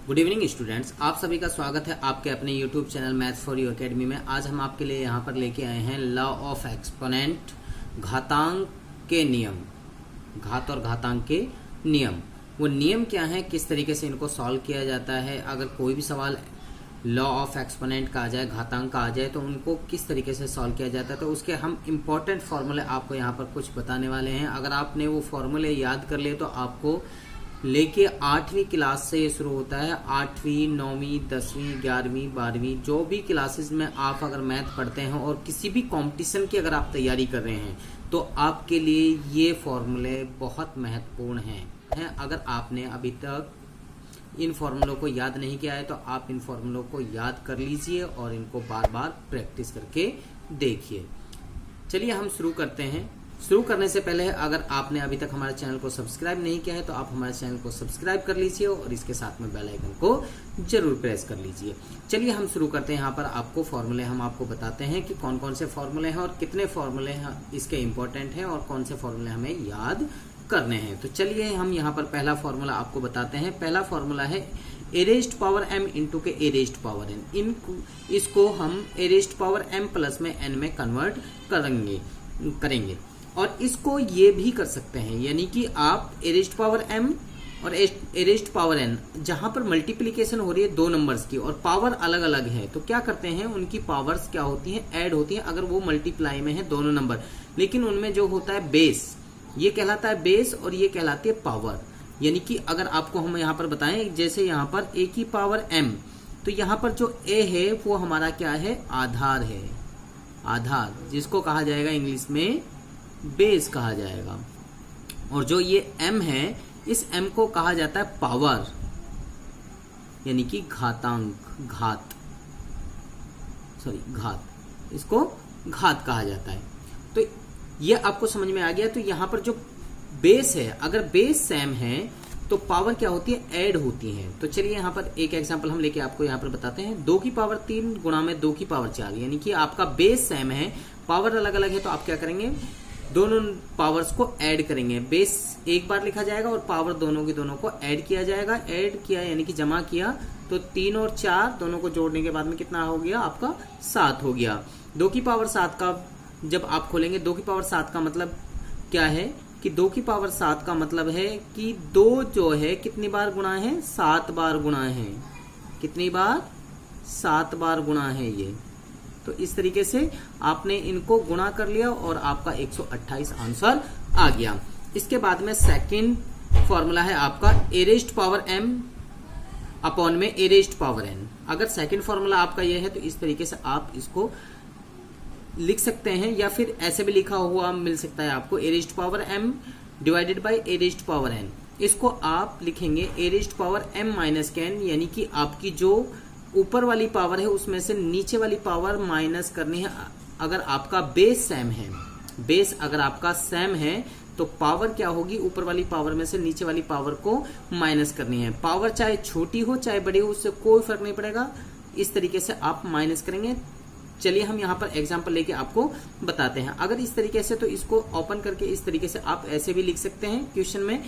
Good evening students, आप सभी का स्वागत है आपके अपने YouTube channel maths for you academy में। आज हम आपके लिए यहाँ पर लेके आए हैं लॉ ऑफ एक्सपोनेंट, घातांक के नियम। घात और घातांक के नियम, वो नियम क्या है, किस तरीके से इनको सॉल्व किया जाता है। अगर कोई भी सवाल लॉ ऑफ एक्सपोनेंट का आ जाए, घातांक का आ जाए, तो उनको किस तरीके से सॉल्व किया जाता है, तो उसके हम इम्पोर्टेंट फॉर्मूले आपको यहाँ पर कुछ बताने वाले हैं। अगर आपने वो फॉर्मूले याद कर लिए तो आपको लेके 8वीं क्लास से ये शुरू होता है। 8वीं, 9वीं, 10वीं, 11वीं, 12वीं, जो भी क्लासेस में आप अगर मैथ पढ़ते हैं और किसी भी कंपटीशन की अगर आप तैयारी कर रहे हैं तो आपके लिए ये फॉर्मूले बहुत महत्वपूर्ण हैं। अगर आपने अभी तक इन फॉर्मूलों को याद नहीं किया है तो आप इन फॉर्मूलों को याद कर लीजिए और इनको बार बार प्रैक्टिस करके देखिए। चलिए हम शुरू करते हैं। शुरू करने से पहले अगर आपने अभी तक हमारे चैनल को सब्सक्राइब नहीं किया है तो आप हमारे चैनल को सब्सक्राइब कर लीजिए और इसके साथ में बेल आइकन को जरूर प्रेस कर लीजिए। चलिए हम शुरू करते हैं। यहाँ पर आपको फॉर्मूले हम आपको बताते हैं कि कौन कौन से फॉर्मूले हैं और कितने फॉर्मूले इसके इंपॉर्टेंट हैं और कौन से फॉर्मूले हमें याद करने हैं। तो चलिए हम यहाँ पर पहला फॉर्मूला आपको बताते हैं। पहला फॉर्मूला है ए रेज्ड पावर m इंटू के ए रेज्ड पावर n। इसको हम ए रेज्ड पावर m प्लस में n में कन्वर्ट करेंगे और इसको ये भी कर सकते हैं, यानी कि आप ए रेज्ड पावर m और ए रेज्ड पावर n, जहां पर मल्टीप्लीकेशन हो रही है दो नंबर्स की और पावर अलग अलग है, तो क्या करते हैं, उनकी पावर्स क्या होती हैं, ऐड होती हैं। अगर वो मल्टीप्लाई में है दोनों नंबर, लेकिन उनमें जो होता है बेस, ये कहलाता है बेस और ये कहलाती है पावर। यानी कि अगर आपको हम यहाँ पर बताएं, जैसे यहाँ पर a की पावर m, तो यहाँ पर जो a है वो हमारा क्या है, आधार है। आधार जिसको कहा जाएगा इंग्लिश में बेस कहा जाएगा। और जो ये m है, इस m को कहा जाता है पावर, यानी कि घातांक, घात, इसको घात कहा जाता है। तो ये आपको समझ में आ गया। तो यहाँ पर जो बेस है, अगर बेस सेम है तो पावर क्या होती है, ऐड होती है। तो चलिए यहाँ पर एक एग्जांपल हम लेके आपको यहाँ पर बताते हैं। 2 की पावर 3 गुणा में 2 की पावर 4, यानी कि आपका बेस सेम है, पावर अलग अलग है, तो आप क्या करेंगे, दोनों पावर्स को ऐड करेंगे। बेस एक बार लिखा जाएगा और पावर दोनों की दोनों को ऐड किया जाएगा। ऐड किया यानी कि जमा किया, तो 3 और 4 दोनों को जोड़ने के बाद में कितना हो गया, आपका 7 हो गया। 2 की पावर 7 का जब आप खोलेंगे, 2 की पावर 7 का मतलब क्या है कि 2 की पावर 7 का मतलब है कि 2 जो है कितनी बार गुणा है, 7 बार गुणा है। कितनी बार, 7 बार गुणा है ये। तो इस तरीके से आपने इनको गुणा कर लिया और आपका 128 आंसर आ गया। इसके बाद में सेकंड फॉर्मूला है आपका ए रेज्ड पावर m अपॉन में ए रेज्ड पावर n। अगर सेकंड फॉर्मूला आपका ये है तो इस तरीके से आप इसको लिख सकते हैं, या फिर ऐसे भी लिखा हुआ मिल सकता है आपको, a raised power m divided by a raised power n। इसको आप लिखेंगे a raised power m minus के n, यानी कि आपकी जो ऊपर वाली पावर है उसमें से नीचे वाली पावर माइनस करनी है। अगर आपका बेस सेम है, बेस अगर आपका सेम है तो पावर क्या होगी, ऊपर वाली पावर में से नीचे वाली पावर को माइनस करनी है। पावर चाहे छोटी हो चाहे बड़ी हो, उससे कोई फर्क नहीं पड़ेगा, इस तरीके से आप माइनस करेंगे। चलिए हम यहाँ पर एग्जांपल लेके आपको बताते हैं। अगर इस तरीके से, तो इसको ओपन करके इस तरीके से आप ऐसे भी लिख सकते हैं। क्वेश्चन में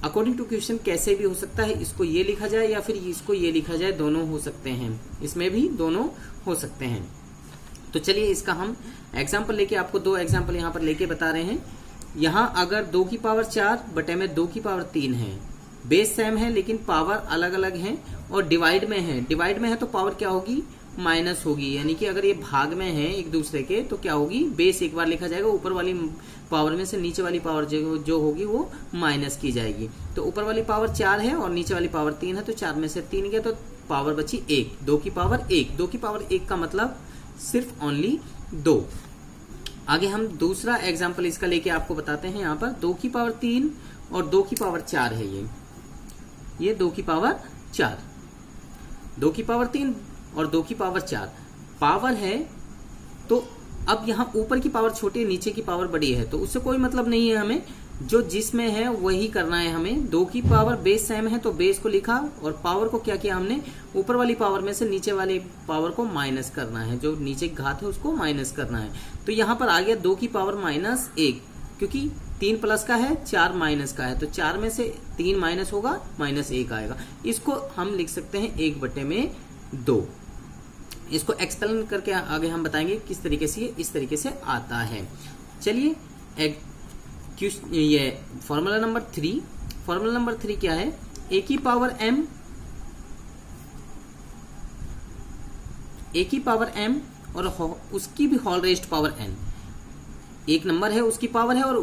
अकॉर्डिंग टू क्वेश्चन कैसे भी हो सकता है, इसको ये लिखा जाए या फिर इसको ये लिखा जाए, दोनों हो सकते हैं, इसमें भी दोनों हो सकते हैं। तो चलिए इसका हम एग्जांपल लेके आपको 2 एग्जांपल यहाँ पर लेके बता रहे हैं। यहाँ अगर 2 की पावर 4 बटे में 2 की पावर 3 है, बेस सेम है लेकिन पावर अलग अलग है और डिवाइड में है। डिवाइड में है तो पावर क्या होगी, माइनस होगी। यानी कि अगर ये भाग में है एक दूसरे के तो क्या होगी, बेस एक बार लिखा जाएगा, ऊपर वाली पावर में से नीचे वाली पावर जो होगी वो माइनस की जाएगी। तो ऊपर वाली पावर 4 है और नीचे वाली पावर 3 है, तो 4 में से 3 गया तो पावर बची 1। 2 की पावर 1, 2 की पावर 1 का मतलब सिर्फ ओनली 2। आगे हम दूसरा एग्जाम्पल इसका लेके आपको बताते हैं। यहाँ पर 2 की पावर 3 और 2 की पावर 4 है। ये 2 की पावर 4, 2 की पावर 3 और 2 की पावर 4 पावर है। तो अब यहाँ ऊपर की पावर छोटी है, नीचे की पावर बड़ी है, तो उससे कोई मतलब नहीं है, हमें जो जिसमें है वही करना है। हमें 2 की पावर बेस सेम है तो बेस को लिखा और पावर को क्या किया हमने, ऊपर वाली पावर में से नीचे वाली पावर को माइनस करना है, जो नीचे घात है उसको माइनस करना है। तो यहाँ पर आ गया 2 की पावर -1, क्योंकि 3 प्लस का है, 4 माइनस का है, तो 4 में से 3 माइनस होगा, -1 आएगा। इसको हम लिख सकते हैं 1/2। इसको एक्सप्लेन करके आगे हम बताएंगे किस तरीके से इस तरीके से आता है। चलिए ये फॉर्मूला नंबर 3। फॉर्मूला नंबर 3 क्या है? a की पावर m और उसकी भी होल रेस्ट पावर n। एक नंबर है उसकी पावर है और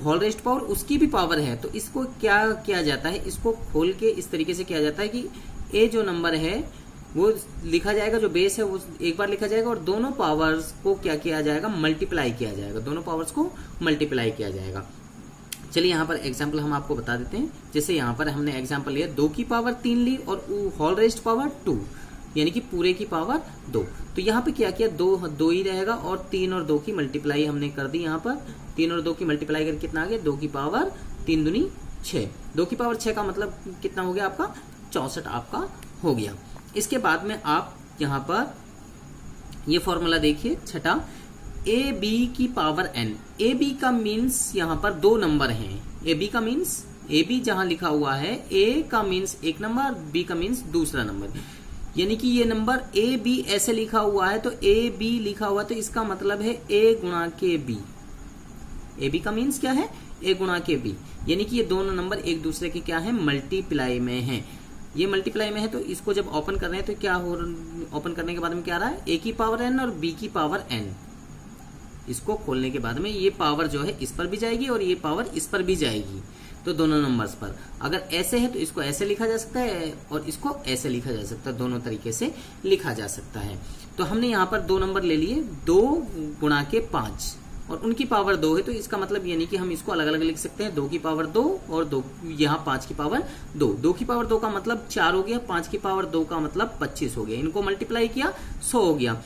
होल रेस्ट पावर उसकी भी पावर है। तो इसको क्या किया जाता है? इसको खोल के इस तरीके से किया जाता है कि a जो नंबर है वो लिखा जाएगा, जो बेस है वो एक बार लिखा जाएगा और दोनों पावर्स को क्या किया जाएगा? मल्टीप्लाई किया जाएगा। दोनों पावर्स को मल्टीप्लाई किया जाएगा। चलिए यहाँ पर एग्जाम्पल हम आपको बता देते हैं। जैसे यहाँ पर हमने एग्जाम्पल लिया 2 की पावर 3 ली और होल रेस्ट पावर 2, यानी कि पूरे की पावर 2। तो यहाँ पे क्या किया? 2 ही रहेगा और 3 और 2 की मल्टीप्लाई हमने कर दी। यहाँ पर 3 और 2 की मल्टीप्लाई करके कितना आ गया? 2 की पावर 3 दूनी 6। 2 की पावर 6 का मतलब कितना हो गया आपका? 64 आपका हो गया। इसके बाद में आप यहाँ पर ये फॉर्मूला देखिए छठा, ए बी की पावर n। ए बी का मीन्स यहाँ पर 2 नंबर हैं। ए बी का मीन्स, ए बी जहां लिखा हुआ है ए का मीन्स एक नंबर, बी का मीन्स दूसरा नंबर, यानी कि ये नंबर ए बी ऐसे लिखा हुआ है तो ए बी लिखा हुआ है तो इसका मतलब है a गुणा के बी। ए बी का मीन्स क्या है? a गुणा के बी, यानी कि ये दोनों नंबर एक दूसरे के क्या है? मल्टीप्लाई में है। ये मल्टीप्लाई में है तो इसको जब ओपन कर रहे हैं तो क्या हो, ओपन करने के बाद में क्या आ रहा है? a की पावर n और b की पावर n। इसको खोलने के बाद में ये पावर जो है इस पर भी जाएगी और ये पावर इस पर भी जाएगी, तो दोनों नंबर्स पर। अगर ऐसे है तो इसको ऐसे लिखा जा सकता है और इसको ऐसे लिखा जा सकता है, दोनों तरीके से लिखा जा सकता है। तो हमने यहाँ पर 2 नंबर ले लिए, 2 गुणा के 5 और उनकी पावर 2 है, तो इसका मतलब यानी कि हम इसको अलग अलग लिख सकते हैं। 2 की पावर 2 और 2 यहाँ 5 की पावर 2। 2 की पावर 2 का मतलब 4 हो गया, 5 की पावर 2 का मतलब 25 हो गया। इनको मल्टीप्लाई किया 100 हो गया।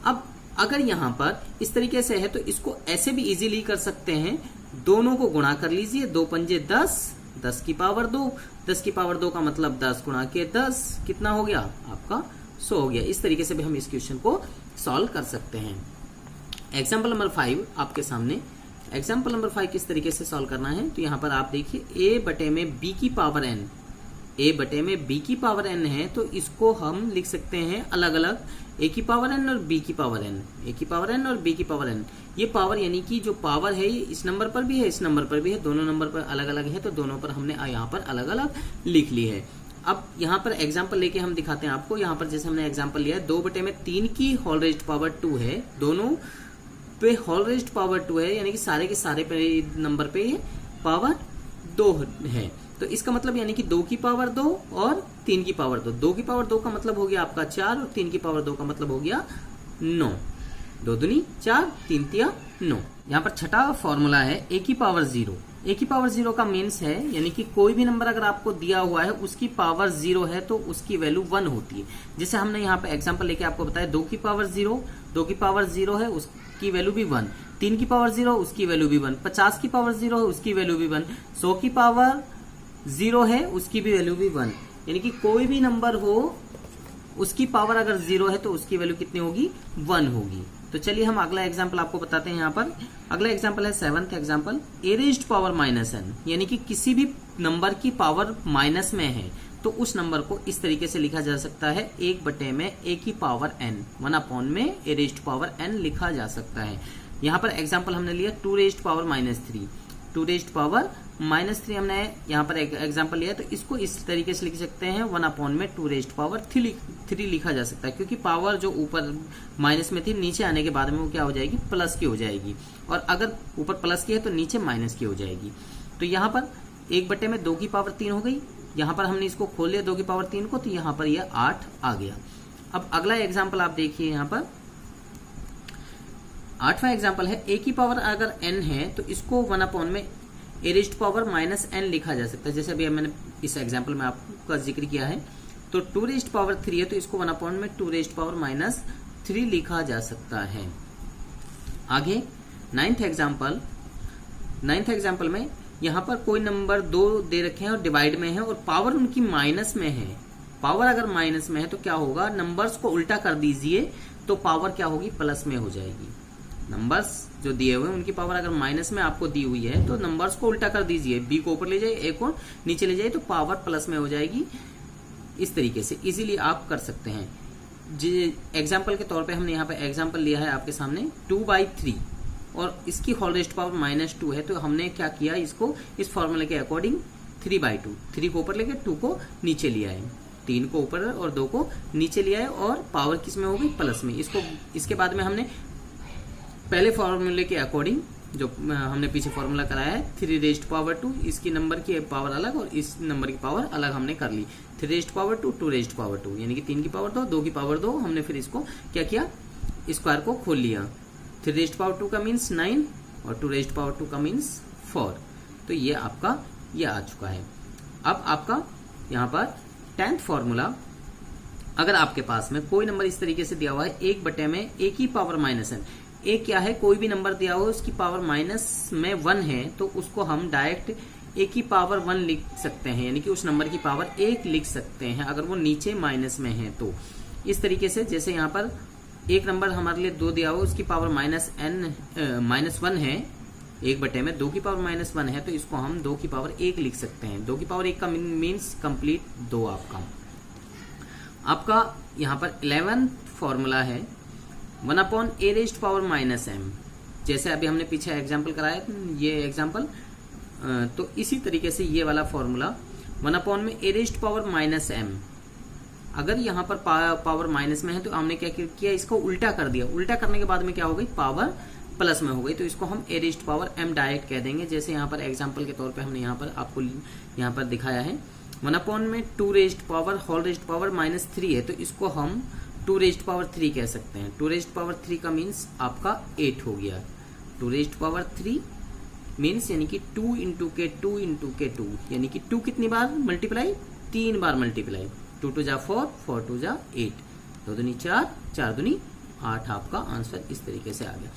अब अगर यहाँ पर इस तरीके से है तो इसको ऐसे भी इजीली कर सकते हैं, दोनों को गुणा कर लीजिए। 2 पंजे 10, 10 की पावर 2, 10 की पावर 2 का मतलब 10 गुणा के 10 कितना हो गया आपका? 100 हो गया। इस तरीके से भी हम इस क्वेश्चन को सॉल्व कर सकते हैं। एग्जाम्पल नंबर 5 आपके सामने। एग्जाम्पल नंबर 5 किस तरीके से सॉल्व करना है? तो यहाँ पर आप देखिए a बटे में b की पावर n, a बटे में b की पावर n है तो इसको हम लिख सकते हैं अलग अलग, a की पावर n और b की पावर n, a की पावर n और b की पावर n। ये पावर यानी कि जो पावर है ये इस नंबर पर भी है, इस नंबर पर भी है, दोनों नंबर पर अलग अलग है, तो दोनों पर हमने यहाँ पर अलग अलग लिख ली है। अब यहाँ पर एग्जाम्पल लेके हम दिखाते हैं आपको। यहाँ पर जैसे हमने एग्जाम्पल लिया है 2 बटे में 3 की होल रेज्ड पावर 2 है, दोनों पे होल रेज्ड पावर 2 है, यानी कि सारे के सारे पे नंबर पे पावर 2 है। तो इसका मतलब यानी कि 2 की पावर 2 और 3 की पावर 2। 2 की पावर 2 का मतलब हो गया आपका 4 और 3 की पावर 2 का मतलब हो गया 9। 2 दूनी 4, 3 तिया 9। यहाँ पर छठा फॉर्मूला है a की पावर 0। a की पावर 0 का मीन्स है यानी कि कोई भी नंबर अगर आपको दिया हुआ है उसकी पावर 0 है तो उसकी वैल्यू 1 होती है। जैसे हमने यहाँ पे एग्जांपल लेके आपको बताया 2 की पावर 0, 2 की पावर 0 है उसकी वैल्यू भी 1, 3 की पावर 0 उसकी वैल्यू भी 1, 50 की पावर 0 है उसकी वैल्यू भी 1, 100 की पावर 0 है उसकी भी वैल्यू भी 1। यानी कि कोई भी नंबर हो उसकी पावर अगर 0 है तो उसकी वैल्यू कितनी होगी? 1 होगी। तो चलिए हम अगला एग्जाम्पल आपको बताते हैं। यहाँ पर अगला एग्जाम्पल है 7th example, a raised power -n, यानी कि किसी भी नंबर की पावर माइनस में है तो उस नंबर को इस तरीके से लिखा जा सकता है 1 बटे में a की पावर n, 1 में a रेज्ड पावर n लिखा जा सकता है। यहाँ पर एग्जाम्पल हमने लिया 2 रेज्ड पावर -3, 2 रेज्ड पावर -3 हमने यहाँ पर एग्जाम्पल लिया, तो इसको इस तरीके से लिख सकते हैं 1 में 2 रेज्ड पावर 3 लिखा जा सकता है, क्योंकि पावर जो ऊपर माइनस में थी नीचे आने के बाद में वो क्या हो जाएगी? प्लस की हो जाएगी, और अगर ऊपर प्लस की है तो नीचे माइनस की हो जाएगी। तो यहाँ पर 1 बटे में 2 की पावर 3 हो गई। यहाँ पर हमने इसको खोल लिया 2 की पावर 3 को, तो यहाँ पर यह 8 आ गया। अब अगला एग्जाम्पल आप देखिए, यहाँ पर 8वां एग्जाम्पल है a की पावर अगर n है तो इसको 1 में a रेज्ड पावर -n लिखा जा सकता है। जैसे अभी मैंने इस एग्जाम्पल में आपका जिक्र किया है, तो 2 रेज्ड पावर 3 है तो इसको 1 में 2 रेज्ड पावर -3 लिखा जा सकता है। आगे 9th एग्जाम्पल में यहाँ पर कोई नंबर 2 दे रखे हैं और डिवाइड में है और पावर उनकी माइनस में है। पावर अगर माइनस में है तो क्या होगा? नंबर्स को उल्टा कर दीजिए तो पावर क्या होगी? प्लस में हो जाएगी। नंबर्स जो दिए हुए हैं उनकी पावर अगर माइनस में आपको दी हुई है तो नंबर्स को उल्टा कर दीजिए, बी को ऊपर ले जाइए, ए को नीचे ले जाइए, तो पावर प्लस में हो जाएगी। इस तरीके से इजीली आप कर सकते हैं। एग्जाम्पल के तौर पे हमने यहाँ पे एग्जाम्पल लिया है आपके सामने 2/3 और इसकी होल रेस्ट पावर -2 है, तो हमने क्या किया, इसको इस फॉर्मूले के अकॉर्डिंग 3/2, 3 को ऊपर लेके 2 को नीचे लिया है, 3 को ऊपर और 2 को नीचे लिया है और पावर किस में हो गई, प्लस में। इसके बाद में हमने पहले फॉर्मूले के अकॉर्डिंग जो हमने पीछे फॉर्मूला कराया है 3^2, इसकी नंबर की पावर अलग और इस नंबर की पावर अलग हमने कर ली, 3^2, 2^2, यानी कि 3 की पावर 2, 2 की पावर 2। हमने फिर इसको क्या किया, स्क्वायर को खोल लिया, 3^2 का मीन्स 9 और 2^2 का मीन्स 4। तो ये आपका ये आ चुका है। अब आपका यहाँ पर 10th फॉर्मूला, अगर आपके पास में कोई नंबर इस तरीके से दिया हुआ है 1 में a की पावर -n, a क्या है, कोई भी नंबर दिया हो उसकी पावर माइनस में 1 है, तो उसको हम डायरेक्ट a की पावर 1 लिख सकते हैं, यानी कि उस नंबर की पावर 1 लिख सकते हैं अगर वो नीचे माइनस में है। तो इस तरीके से जैसे यहाँ पर एक नंबर हमारे लिए 2 दिया हुआ, उसकी पावर -1 है, 1 में 2 की पावर -1 है, तो इसको हम 2 की पावर 1 लिख सकते हैं। 2 की पावर 1 का मीन्स कंप्लीट 2 आपका यहाँ पर 11th फॉर्मूला है 1/a⁻m। जैसे अभी हमने पीछे एग्जाम्पल कराया ये एग्जाम्पल, तो इसी तरीके से ये वाला फॉर्मूला 1/a⁻m, अगर यहाँ पर पावर माइनस में है तो हमने क्या किया, इसको उल्टा कर दिया, उल्टा करने के बाद में क्या हो गई, पावर प्लस में हो गई, तो इसको हम a⁻m डायरेक्ट कह देंगे। जैसे यहाँ पर एग्जाम्पल के तौर पे हमने यहाँ पर आपको यहाँ पर दिखाया है 1 में 2 -3 है, तो इसको हम 2⁻3 कह सकते हैं। 2⁻3 का मीन्स आपका 8 हो गया, 2⁻3 मीन्स यानी कि 2 × k 2 × k 2, यानी कि 2 कितनी बार मल्टीप्लाई, 3 बार मल्टीप्लाई, 2 2 जा 4, 4 2 जा 8, 2 दूनी 4, 4 दूनी 8, आपका आंसर इस तरीके से आ गया।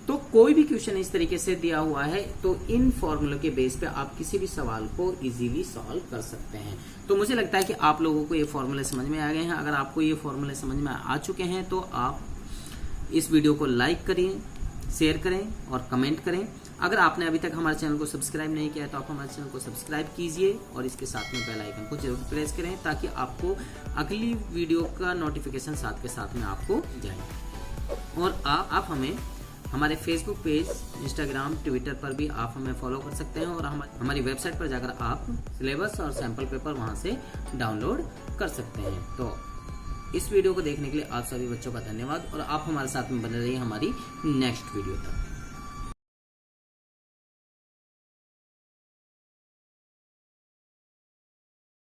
तो कोई भी क्वेश्चन इस तरीके से दिया हुआ है तो इन फॉर्मूलों के बेस पे आप किसी भी सवाल को इजीली सॉल्व कर सकते हैं। तो मुझे लगता है कि आप लोगों को ये फॉर्मूले समझ में आ गए हैं। अगर आपको ये फॉर्मूले समझ में आ चुके हैं तो आप इस वीडियो को लाइक करिए, शेयर करें और कमेंट करें। अगर आपने अभी तक हमारे चैनल को सब्सक्राइब नहीं किया है तो आप हमारे चैनल को सब्सक्राइब कीजिए और इसके साथ में बेल आइकन को जरूर प्रेस करें ताकि आपको अगली वीडियो का नोटिफिकेशन साथ के साथ में आपको जाए। और आप हमें हमारे फेसबुक पेज, इंस्टाग्राम, ट्विटर पर भी आप हमें फॉलो कर सकते हैं और हमारी वेबसाइट पर जाकर आप सिलेबस और सैंपल पेपर वहां से डाउनलोड कर सकते हैं। तो इस वीडियो को देखने के लिए आप सभी बच्चों का धन्यवाद और आप हमारे साथ में बने रहिए हमारी नेक्स्ट वीडियो तक।